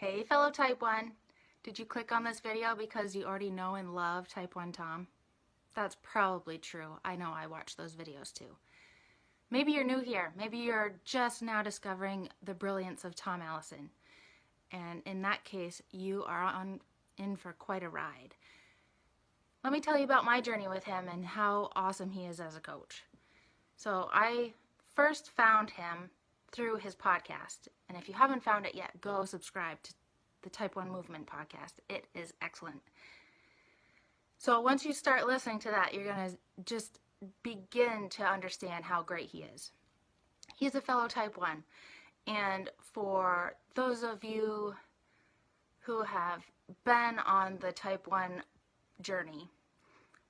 Hey fellow Type 1, did you click on this video because you already know and love Type 1 Tom? That's probably true. I know I watch those videos too. Maybe you're new here. Maybe you're just now discovering the brilliance of Tom Allison. And in that case, you are in for quite a ride. Let me tell you about my journey with him and how awesome he is as a coach. So I first found him through his podcast. And if you haven't found it yet, go subscribe to the Type 1 Movement podcast. It is excellent. So once you start listening to that, you're going to just begin to understand how great he is. He's a fellow Type 1. And for those of you who have been on the Type 1 journey,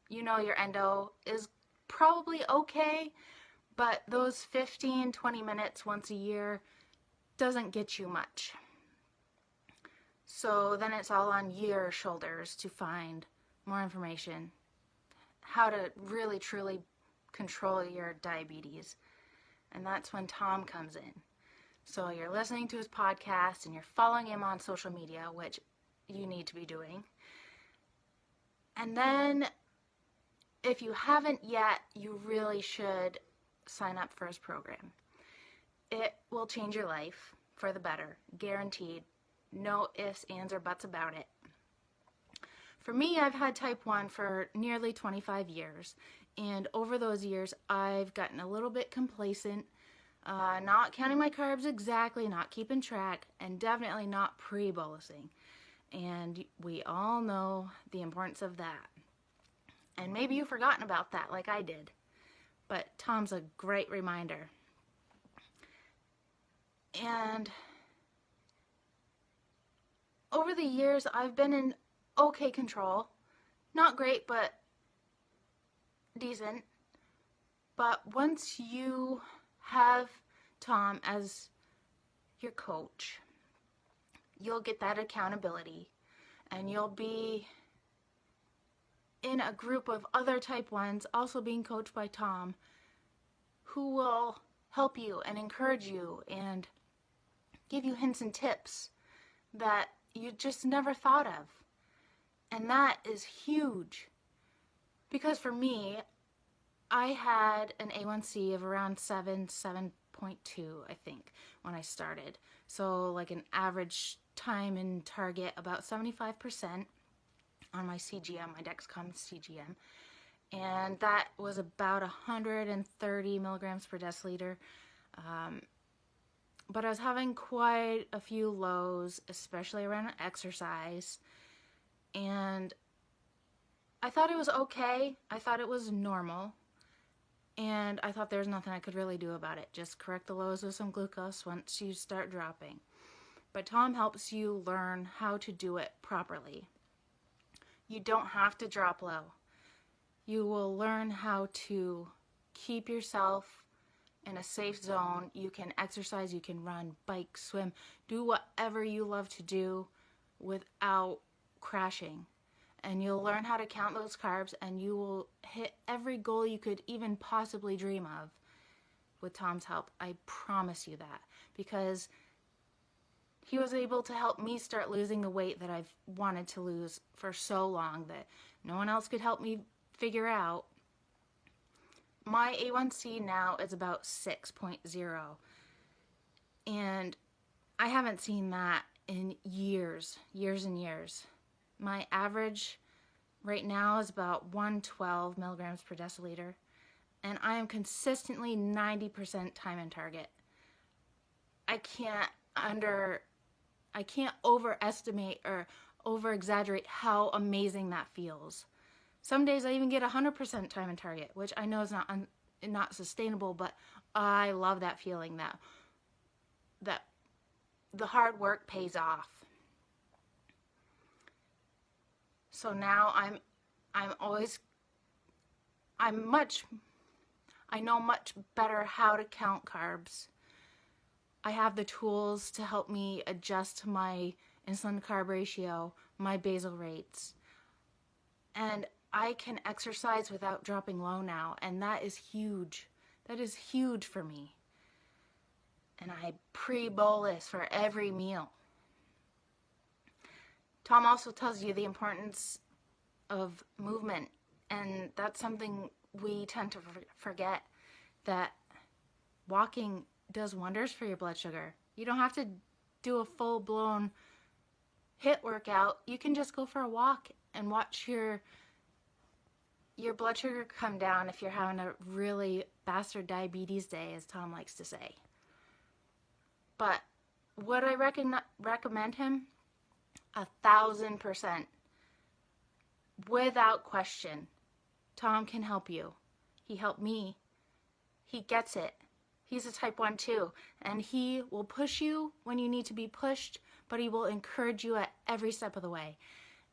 you know your endo is probably okay, but those 15-20 minutes once a year doesn't get you much. So then it's all on your shoulders to find more information, how to really truly control your diabetes. And that's when Tom comes in. So you're listening to his podcast and you're following him on social media, which you need to be doing. And then if you haven't yet, you really should sign up for his program. It will change your life for the better, guaranteed. No ifs, ands, or buts about it. For me, I've had Type 1 for nearly 25 years, and over those years, I've gotten a little bit complacent, not counting my carbs exactly, not keeping track, and definitely not pre-bolusing. And we all know the importance of that. And maybe you've forgotten about that like I did, but Tom's a great reminder. And over the years, I've been in okay control. Not great, but decent. But once you have Tom as your coach, you'll get that accountability, and you'll be in a group of other Type 1s also being coached by Tom, who will help you and encourage you and give you hints and tips that you just never thought of. And that is huge. Because for me, I had an A1C of around 7.2, I think, when I started. So like an average time in target, about 75% on my CGM, my Dexcom CGM. And that was about 130 milligrams per deciliter. But I was having quite a few lows, especially around exercise. And I thought it was okay. I thought it was normal. And I thought there was nothing I could really do about it. Just correct the lows with some glucose once you start dropping. But Tom helps you learn how to do it properly. You don't have to drop low. You will learn how to keep yourself in a safe zone. You can exercise, you can run, bike, swim, do whatever you love to do without crashing. And you'll learn how to count those carbs, and you will hit every goal you could even possibly dream of with Tom's help. I promise you that, because he was able to help me start losing the weight that I've wanted to lose for so long that no one else could help me figure out. My A1C now is about 6.0, and I haven't seen that in years and years. My average right now is about 112 milligrams per deciliter, and I am consistently 90% time in target. I can't overestimate or over-exaggerate how amazing that feels. Some days I even get 100% time in target, which I know is not sustainable, but I love that feeling that the hard work pays off. So now I know much better how to count carbs. I have the tools to help me adjust my insulin to carb ratio, my basal rates. And I can exercise without dropping low now, and that is huge. That is huge for me. And I pre-bolus for every meal. Tom also tells you the importance of movement, and that's something we tend to forget, that walking does wonders for your blood sugar. You don't have to do a full-blown HIIT workout. You can just go for a walk and watch your blood sugar come down if you're having a really bastard diabetes day, as Tom likes to say. But would I recommend him? 1,000%. Without question. Tom can help you. He helped me. He gets it. He's a type 1 too. And he will push you when you need to be pushed, but he will encourage you at every step of the way.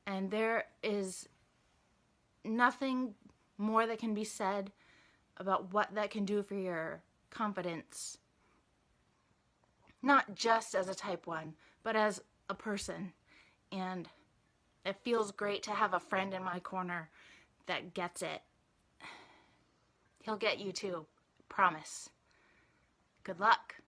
And there is nothing more that can be said about what that can do for your confidence. Not just as a type 1, but as a person. And it feels great to have a friend in my corner that gets it. He'll get you too. Promise. Good luck.